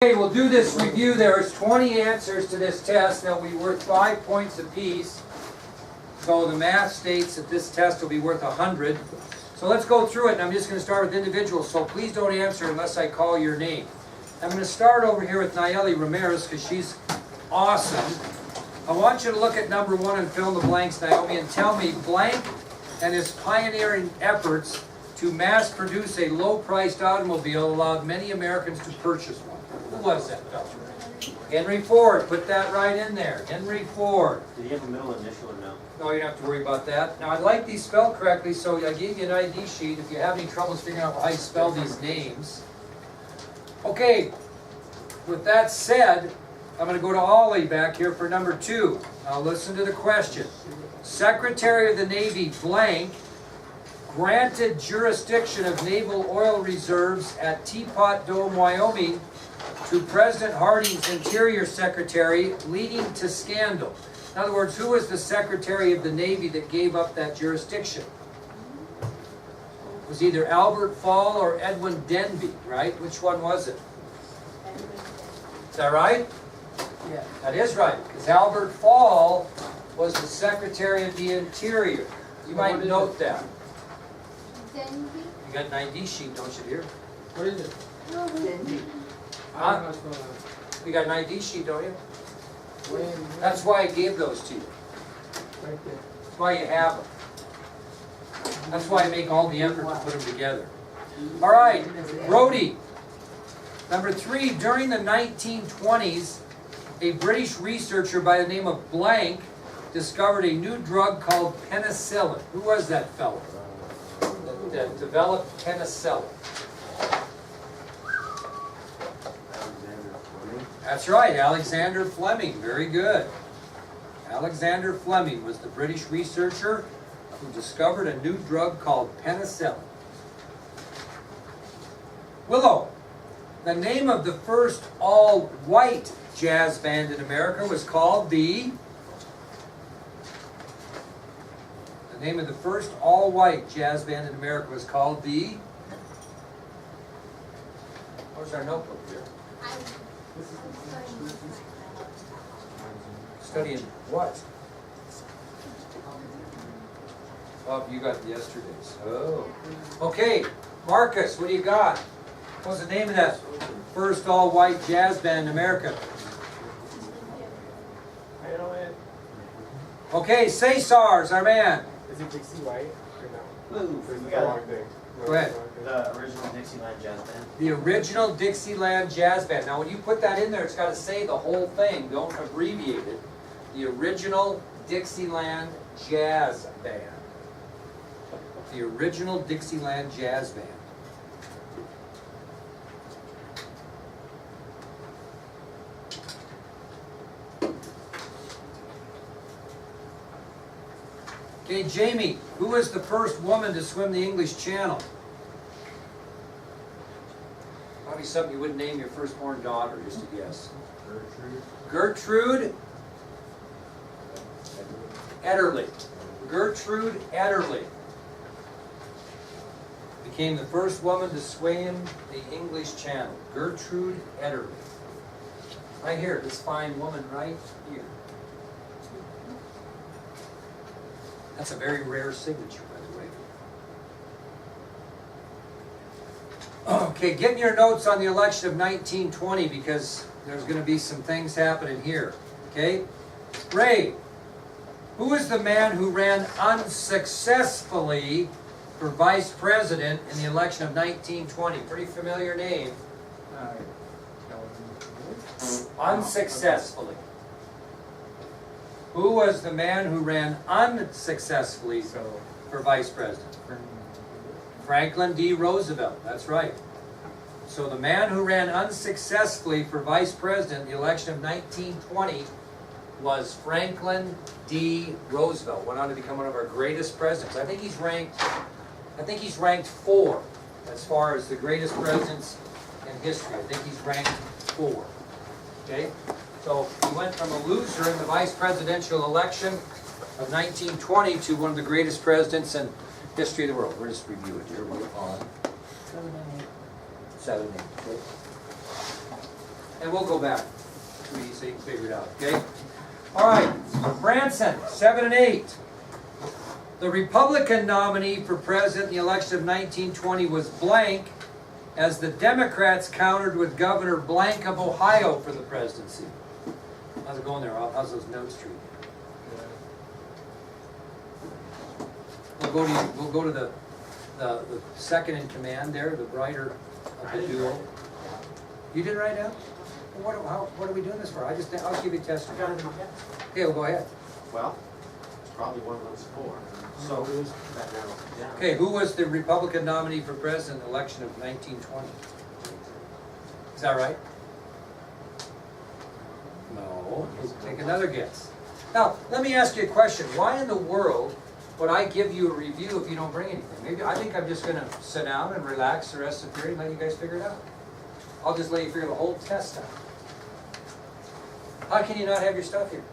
Okay, we'll do this review. There's 20 answers to this test. They'll be worth 5 points apiece. So the math states that this test will be worth 100. So let's go through it, and I'm just going to start with individuals. So please don't answer unless I call your name. I'm going to start over here with Nayeli Ramirez because she's awesome. I want you to look at number 1 and fill in the blanks, Naomi, and tell me blank and his pioneering efforts to mass produce a low-priced automobile allowed many Americans to purchase one. Who was that fellow? Henry Ford. Put that right in there. Henry Ford. Did he have a middle initial or no? No, you don't have to worry about that. Now, I'd like these spelled correctly, so I gave you an ID sheet if you have any troubles figuring out how you spell these names. Okay, with that said, I'm going to go to Ollie back here for number 2. Now, listen to the question. Secretary of the Navy blank granted jurisdiction of naval oil reserves at Teapot Dome, Wyoming, to President Harding's Interior Secretary, leading to scandal. In other words, who was the Secretary of the Navy that gave up that jurisdiction? It was either Albert Fall or Edwin Denby, right? Which one was it? Is that right? Yeah. That is right, because Albert Fall was the Secretary of the Interior. You might note that. Denby? You got an ID sheet, don't you, dear? What is it? Denby. Huh? You got an ID sheet, don't you? That's why I gave those to you. Right there. That's why you have them. That's why I make all the effort to put them together. All right, Brody. Number 3, during the 1920s, a British researcher by the name of blank discovered a new drug called penicillin. Who was that fellow that developed penicillin? That's right, Alexander Fleming. Very good. Alexander Fleming was the British researcher who discovered a new drug called penicillin. Willow. The name of the first all-white jazz band in America was called the... The name of the first all-white jazz band in America was called the... Where's our notebook here? Studying what? Oh, you got yesterday's. Oh. Okay, Marcus, what do you got? What's the name of that first all-white jazz band in America? I don't know. Okay, Cesar's our man. Is it Dixie White or no? Woo! Or is We it the wrong got thing? Go ahead. the original Dixieland jazz band. The original Dixieland Jazz Band. Now, when you put that in there, it's got to say the whole thing. Don't abbreviate it. The original Dixieland Jazz Band. The original Dixieland Jazz Band. Okay, Jamie, who was the first woman to swim the English Channel? Probably something you wouldn't name your firstborn daughter, just a guess. Gertrude Ederle. Gertrude Ederle became the first woman to swim the English Channel. Gertrude Ederle. Right here, this fine woman right here. That's a very rare signature, by the way. Okay, get in your notes on the election of 1920 because there's going to be some things happening here. Okay? Ray, who is the man who ran unsuccessfully for vice president in the election of 1920? Pretty familiar name. Unsuccessfully. Who was the man who ran unsuccessfully for vice president? Franklin D. Roosevelt. That's right. So the man who ran unsuccessfully for vice president in the election of 1920 was Franklin D. Roosevelt. Went on to become one of our greatest presidents. I think he's ranked 4 as far as the greatest presidents in history. I think he's ranked 4. Okay? So he went from a loser in the vice presidential election of 1920 to one of the greatest presidents in history of the world. We'll just review it here. We're on 7 and 8. Okay. And we'll go back to you so you can figure it out, okay? All right, Branson, 7 and 8. The Republican nominee for president in the election of 1920 was blank, as the Democrats countered with Governor Blank of Ohio for the presidency. How's it going there, Rob? How's those notes treating you? We'll go to the second in command there, the brighter of the duo. You didn't write down? Well, what are we doing this for? I'll give you a test. I got it in my head. Okay, well, go ahead. Well, it's probably one of those four. So, that narrows it down. Okay, who was the Republican nominee for president in the election of 1920? Is that right? No. Take another guess. Now, let me ask you a question. Why in the world would I give you a review if you don't bring anything? I think I'm just going to sit down and relax the rest of the period and let you guys figure it out. I'll just let you figure the whole test out. How can you not have your stuff here?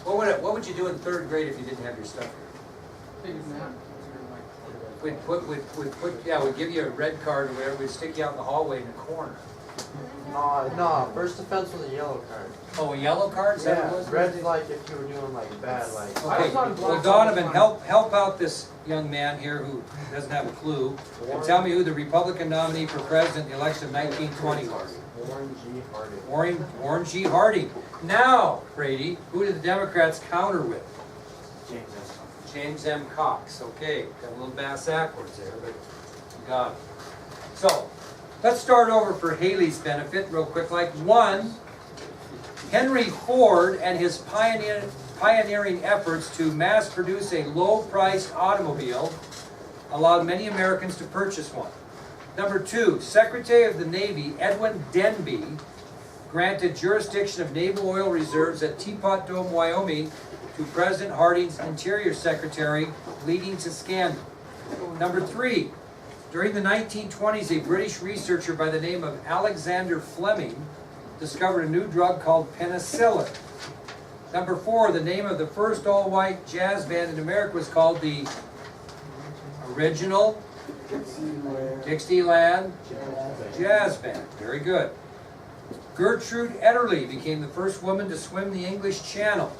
What would you do in 3rd grade if you didn't have your stuff here? We'd give you a red card or whatever. We'd stick you out in the hallway in the corner. No, first offense was a yellow card. Oh, a yellow card? Is that what it was? Red's like if you were doing like bad, like. Okay, well, Donovan, help out this young man here who doesn't have a clue, and tell me who the Republican nominee for president in the election of 1920 was. Warren G. Harding. Warren G. Harding. Now, Brady, who did the Democrats counter with? James S. Cox. James M. Cox. Okay, got a little bass backwards there, but you got it. So, let's start over for Haley's benefit real quick. Like 1, Henry Ford and his pioneering efforts to mass produce a low-priced automobile allowed many Americans to purchase one. Number 2, Secretary of the Navy Edwin Denby granted jurisdiction of naval oil reserves at Teapot Dome, Wyoming to President Harding's Interior Secretary, leading to scandal. Number 3, during the 1920s, a British researcher by the name of Alexander Fleming discovered a new drug called penicillin. Number 4, the name of the first all-white jazz band in America was called the Original Dixieland Jazz Band. Very good. Gertrude Ederle became the first woman to swim the English Channel.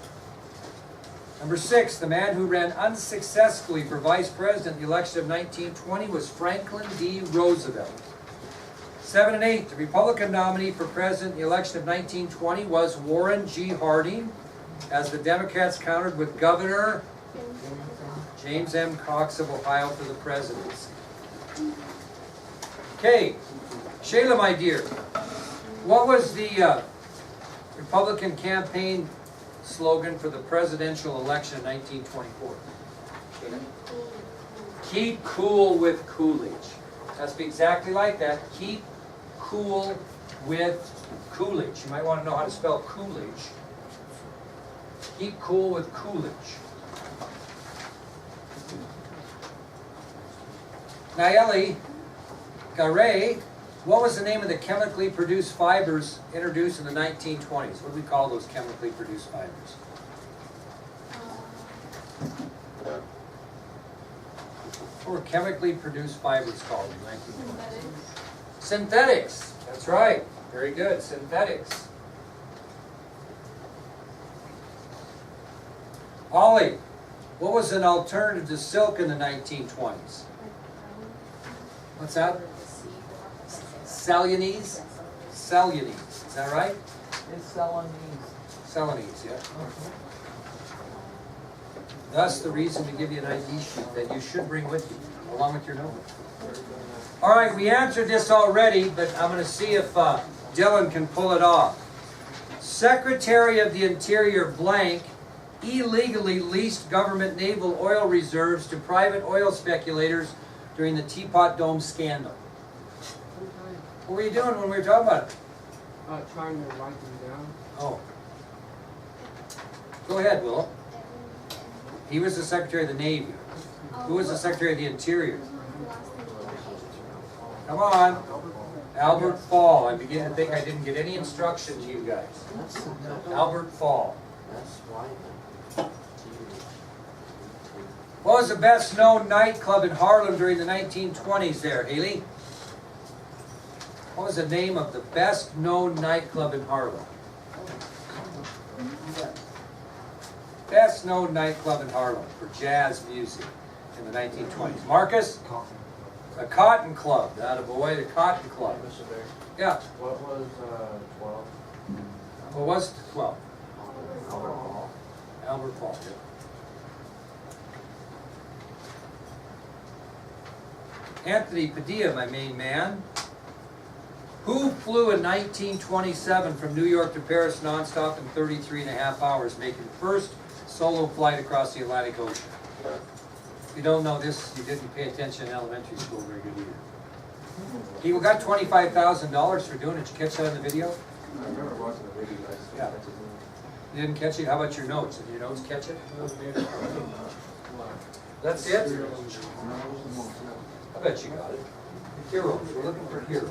Number 6, the man who ran unsuccessfully for vice president in the election of 1920 was Franklin D. Roosevelt. 7 and 8, the Republican nominee for president in the election of 1920 was Warren G. Harding, as the Democrats countered with Governor James M. Cox of Ohio for the presidency. Okay, Shayla, my dear, what was the Republican campaign slogan for the presidential election in 1924? Keep cool with Coolidge. That's exactly like that. Keep cool with Coolidge. You might want to know how to spell Coolidge. Keep cool with Coolidge. Nayeli Garay, what was the name of the chemically produced fibers introduced in the 1920s? What do we call those chemically produced fibers? What were chemically produced fibers called in the 1920s? Synthetics. That's right. Very good. Synthetics. Ollie, what was an alternative to silk in the 1920s? What's that? Cellulose? Cellulose. Is that right? It's Celanese. Celanese, yeah. Thus the reason to give you an ID sheet that you should bring with you, along with your number. All right, we answered this already, but I'm going to see if Dylan can pull it off. Secretary of the Interior blank illegally leased government naval oil reserves to private oil speculators during the Teapot Dome scandal. What were you doing when we were talking about it? Trying to write them down. Oh. Go ahead, Will. He was the Secretary of the Navy. Who was the Secretary of the Interior? Come on. Albert Fall. I'm beginning to think I didn't get any instruction to you guys. Albert Fall. That's why. What was the best known nightclub in Harlem during the 1920s there, Haley? What was the name of the best known nightclub in Harlem? Best known nightclub in Harlem for jazz music in the 1920s. Marcus? The Cotton Club. Attaboy, the Cotton Club. Mr. Bear, Yeah. what was 12? What was 12? Albert Hall. Albert Paul. Yeah. Anthony Padilla, my main man. Who flew in 1927 from New York to Paris nonstop in 33 and a half hours, making the first solo flight across the Atlantic Ocean? If you don't know this, you didn't pay attention in elementary school very good either. He got $25,000 for doing it. Did you catch that in the video? I remember watching the video, guys. Yeah. You didn't catch it? How about your notes? Did your notes catch it? That's it? I bet you got it. Heroes. We're looking for heroes.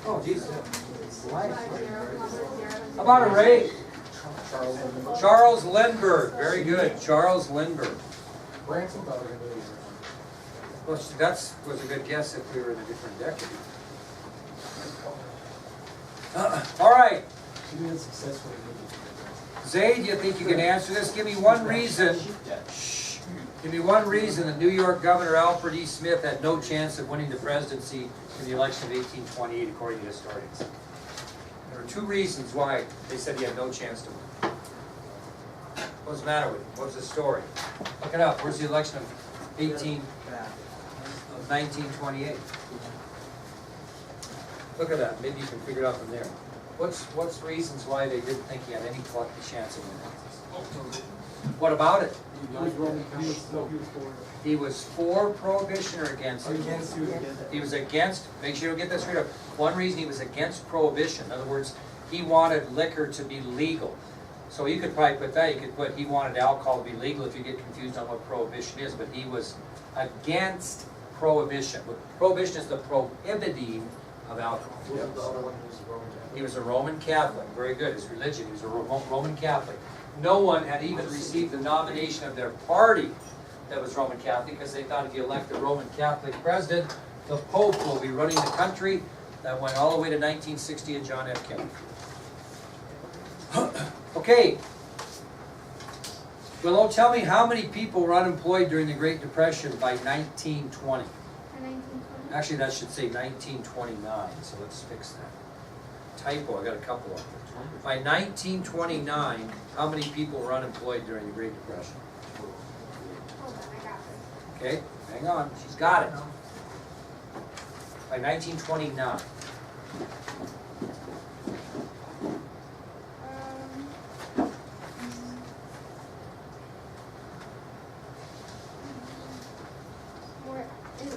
Oh, geez. How about a Ray? Charles Lindbergh. Very good. Charles Lindbergh. Branson thought we were going to Well, that was a good guess if we were in a different decade. All right. Zay, do you think you can answer this? Give me one reason. Shh. Give me one reason that New York Governor Alfred E. Smith had no chance of winning the presidency in the election of 1828, according to historians. There were two reasons why they said he had no chance to win. What was the matter with him? What was the story? Look it up. Where's the election of 1928? Look at that. Maybe you can figure it out from there. What's reasons why they didn't think he had any chance of winning? What about it? He was for prohibition or against it? He was against, make sure you get this straight up. One reason he was against prohibition. In other words, he wanted liquor to be legal. So you could probably put that, you could put he wanted alcohol to be legal if you get confused on what prohibition is, but he was against prohibition. Prohibition is the prohibiting of alcohol. He was a Roman Catholic. Very good. His religion, he was a Roman Catholic. No one had even received the nomination of their party that was Roman Catholic, because they thought if you elect a Roman Catholic president, the Pope will be running the country. That went all the way to 1960 and John F. Kennedy. Okay. Willow, tell me how many people were unemployed during the Great Depression by 1920? Actually, that should say 1929, so let's fix that. Typo, I got a couple of them. By 1929, how many people were unemployed during the Great Depression? Hold on, I got this. Okay, hang on, she's got it. By 1929.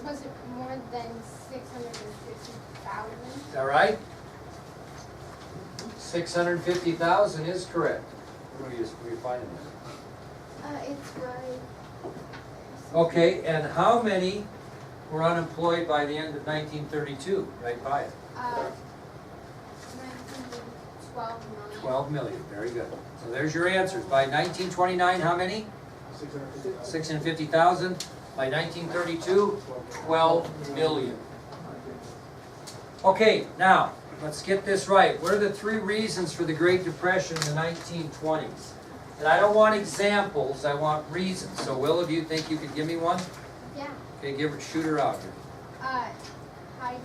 Was it more than 650,000? Is that right? 650,000 is correct. Where are you finding that? It's right. Okay, and how many were unemployed by the end of 1932? Right by it. 12 million. 12 million, very good. So there's your answers. By 1929, how many? 650,000. By 1932, 12 million. Okay, now, let's get this right. What are the three reasons for the Great Depression in the 1920s? And I don't want examples, I want reasons. So Will, do you think you could give me one? Yeah. Okay, shoot her out here. High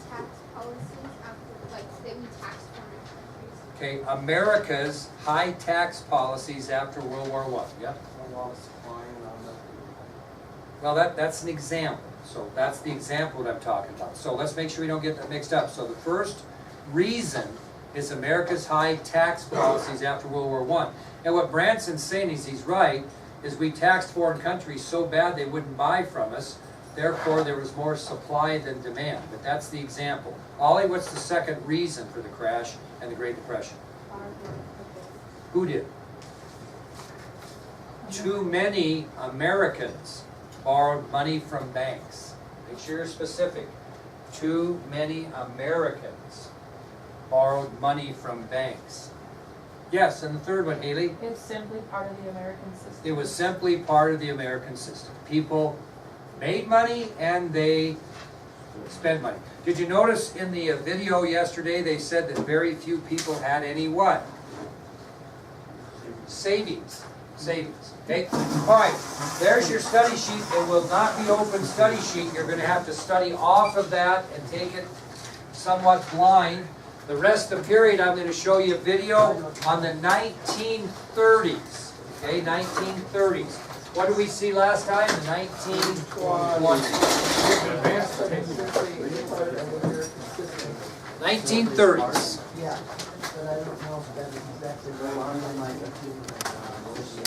tax policies after, like, that we tax foreign countries. Okay, America's high tax policies after World War I. Yep. Well, that's an example. So that's the example that I'm talking about. So let's make sure we don't get that mixed up. So the first reason is America's high tax policies after World War I. And what Branson's saying is he's right, is we taxed foreign countries so bad they wouldn't buy from us. Therefore, there was more supply than demand. But that's the example. Ollie, what's the second reason for the crash and the Great Depression? Who did? Too many Americans borrowed money from banks. Make sure you're specific. Too many Americans borrowed money from banks. Yes, and the third one, Haley? It's simply part of the American system. It was simply part of the American system. People made money and they spend money. Did you notice in the video yesterday they said that very few people had any what? Savings. Savings. Okay? Alright, there's your study sheet. It will not be open study sheet. You're going to have to study off of that and take it somewhat blind. The rest of the period I'm going to show you a video on the 1930s. Okay, 1930s. What did we see last time? The 1920s. 1930s.